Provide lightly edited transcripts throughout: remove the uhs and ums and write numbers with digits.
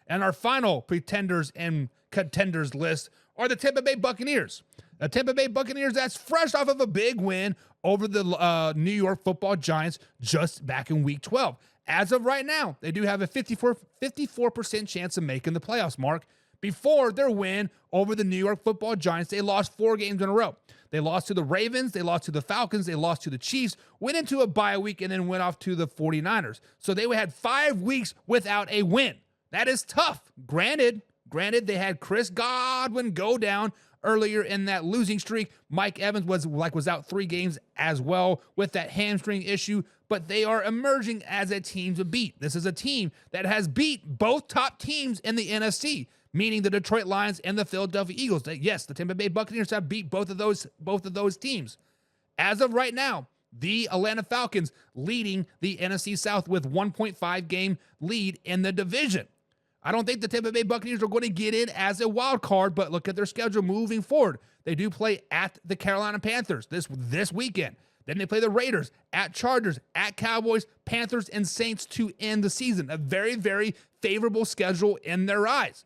And our final pretenders and contenders list are the Tampa Bay Buccaneers. The Tampa Bay Buccaneers, that's fresh off of a big win over the New York Football Giants just back in Week 12. As of right now, they do have a 54% chance of making the playoffs, Mark. Before their win over the New York Football Giants, they lost 4 games in a row. They lost to the Ravens, they lost to the Falcons, they lost to the Chiefs, went into a bye week, and then went off to the 49ers. So they had 5 weeks without a win. That is tough. Granted, they had Chris Godwin go down earlier in that losing streak. Mike Evans was out 3 games as well with that hamstring issue, but they are emerging as a team to beat. This is a team that has beat both top teams in the NFC, meaning the Detroit Lions and the Philadelphia Eagles. Yes, the Tampa Bay Buccaneers have beat both of those teams. As of right now, the Atlanta Falcons leading the NFC South with 1.5 game lead in the division. I don't think the Tampa Bay Buccaneers are going to get in as a wild card, but look at their schedule moving forward. They do play at the Carolina Panthers this weekend. Then they play the Raiders, at Chargers, at Cowboys, Panthers, and Saints to end the season. A very, very favorable schedule in their eyes.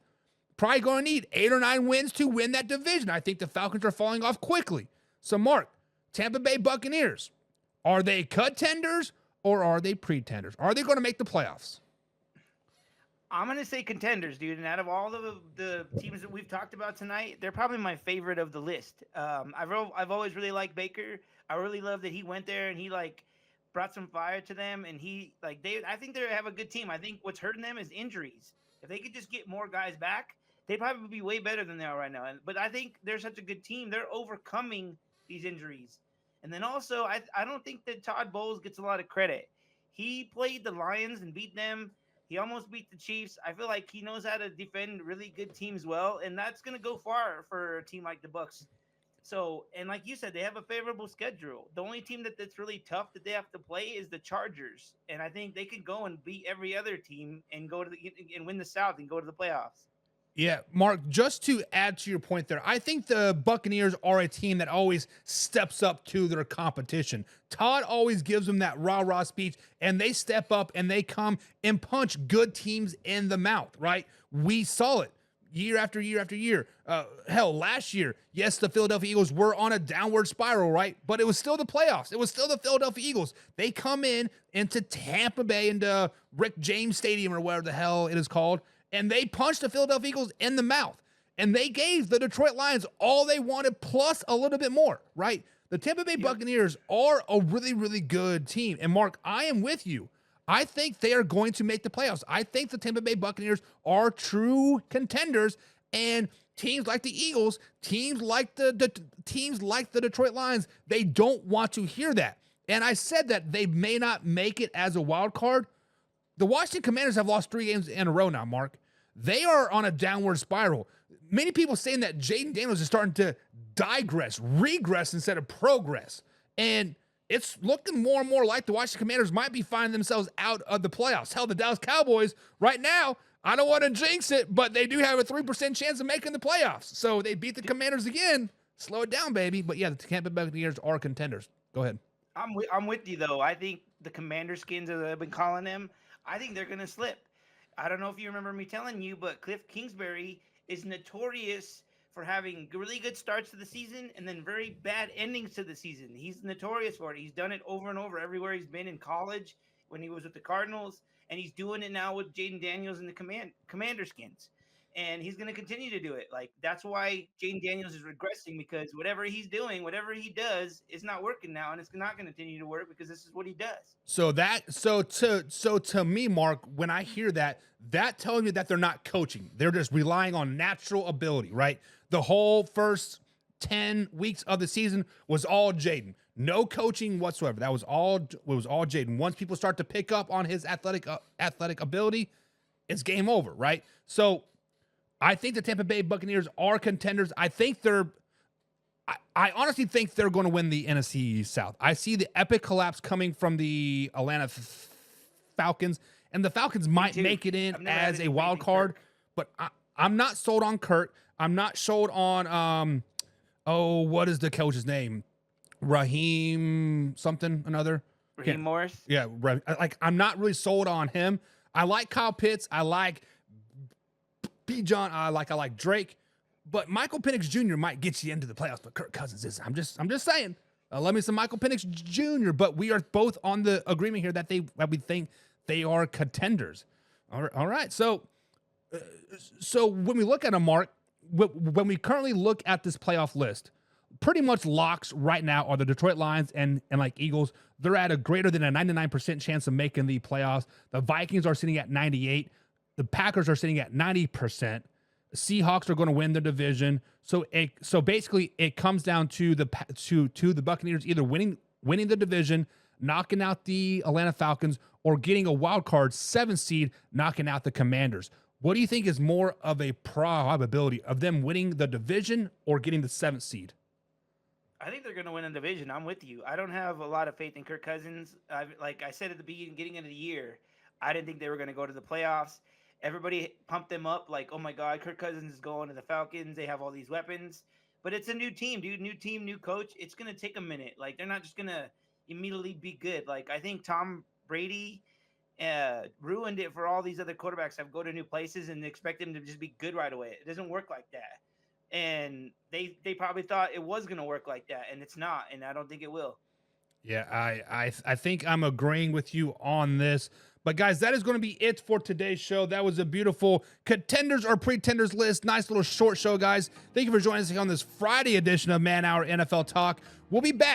Probably going to need 8 or 9 wins to win that division. I think the Falcons are falling off quickly. So, Mark, Tampa Bay Buccaneers, are they contenders or are they pretenders? Are they going to make the playoffs? I'm going to say contenders, dude. And out of all the teams that we've talked about tonight, they're probably my favorite of the list. I've always really liked Baker. I really love that he went there and he brought some fire to them. And I think they have a good team. I think what's hurting them is injuries. If they could just get more guys back, they'd probably be way better than they are right now. But I think they're such a good team. They're overcoming these injuries. And then also, I don't think that Todd Bowles gets a lot of credit. He played the Lions and beat them. He almost beat the Chiefs. I feel like he knows how to defend really good teams well, and that's going to go far for a team like the Bucs. So, and like you said, they have a favorable schedule. The only team that's really tough that they have to play is the Chargers, and I think they could go and beat every other team and and win the South and go to the playoffs. Yeah, Mark, just to add to your point there, I think the Buccaneers are a team that always steps up to their competition. Todd always gives them that rah-rah speech, and they step up and they come and punch good teams in the mouth, right? We saw it year after year after year. Hell, last year, yes, the Philadelphia Eagles were on a downward spiral, right? But it was still the playoffs. It was still the Philadelphia Eagles. They come into Tampa Bay, into Rick James Stadium or whatever the hell it is called, and they punched the Philadelphia Eagles in the mouth. And they gave the Detroit Lions all they wanted plus a little bit more, right? The Tampa Bay Buccaneers are a really, really good team. And, Mark, I am with you. I think they are going to make the playoffs. I think the Tampa Bay Buccaneers are true contenders. And teams like the Eagles, teams like the Detroit Lions, they don't want to hear that. And I said that they may not make it as a wild card. The Washington Commanders have lost 3 games in a row now, Mark. They are on a downward spiral. Many people saying that Jaden Daniels is starting to regress instead of progress. And it's looking more and more like the Washington Commanders might be finding themselves out of the playoffs. Hell, the Dallas Cowboys right now, I don't want to jinx it, but they do have a 3% chance of making the playoffs. So they beat the Commanders again. Slow it down, baby. But yeah, the Tampa Bay Buccaneers are contenders. Go ahead. I'm with you, though. I think the Commander skins, as I've been calling them, I think they're going to slip. I don't know if you remember me telling you, but Cliff Kingsbury is notorious for having really good starts to the season and then very bad endings to the season. He's notorious for it. He's done it over and over everywhere he's been in college, when he was with the Cardinals, and he's doing it now with Jaden Daniels and the Commander skins. And he's going to continue to do it. That's why Jaden Daniels is regressing, because whatever he's doing, whatever he does is not working now, and it's not going to continue to work because this is what he does. So to me, Mark, when I hear that tells me that they're not coaching. They're just relying on natural ability, right? The whole first 10 weeks of the season was all Jaden. No coaching whatsoever. It was all Jaden. Once people start to pick up on his athletic ability, it's game over, right? So I think the Tampa Bay Buccaneers are contenders. I honestly think they're going to win the NFC South. I see the epic collapse coming from the Atlanta Falcons, and the Falcons might make it in as a wild card, but I'm not sold on Kurt. I'm not sold on, what is the coach's name? Raheem something, another? Raheem Morris? Yeah, I'm not really sold on him. I like Kyle Pitts. I like Bijan, I like Drake, but Michael Penix Jr. might get you into the playoffs, but Kirk Cousins is. I'm just saying. Love me some Michael Penix Jr., but we are both on the agreement here that we think they are contenders. All right. So when we look at a Mark, when we currently look at this playoff list, pretty much locks right now are the Detroit Lions and like Eagles. They're at a greater than a 99% chance of making the playoffs. The Vikings are sitting at 98. The Packers are sitting at 90%. Seahawks are going to win the division. So basically it comes down to the Buccaneers either winning the division, knocking out the Atlanta Falcons, or getting a wild card 7 seed, knocking out the Commanders. What do you think is more of a probability of them winning the division or getting the 7th seed? I think they're going to win a division. I'm with you. I don't have a lot of faith in Kirk Cousins. Like I said at the beginning of the year, I didn't think they were going to go to the playoffs. Everybody pumped them up like, oh my God, Kirk Cousins is going to the Falcons. They have all these weapons. But it's a new team, dude. New team, new coach. It's going to take a minute. Like, they're not just going to immediately be good. Like, I think Tom Brady ruined it for all these other quarterbacks that go to new places and expect them to just be good right away. It doesn't work like that. And they probably thought it was going to work like that, and it's not, and I don't think it will. Yeah, I think I'm agreeing with you on this. But guys, that is going to be it for today's show. That was a beautiful contenders or pretenders list. Nice little short show, guys. Thank you for joining us on this Friday edition of Man Hour NFL Talk. We'll be back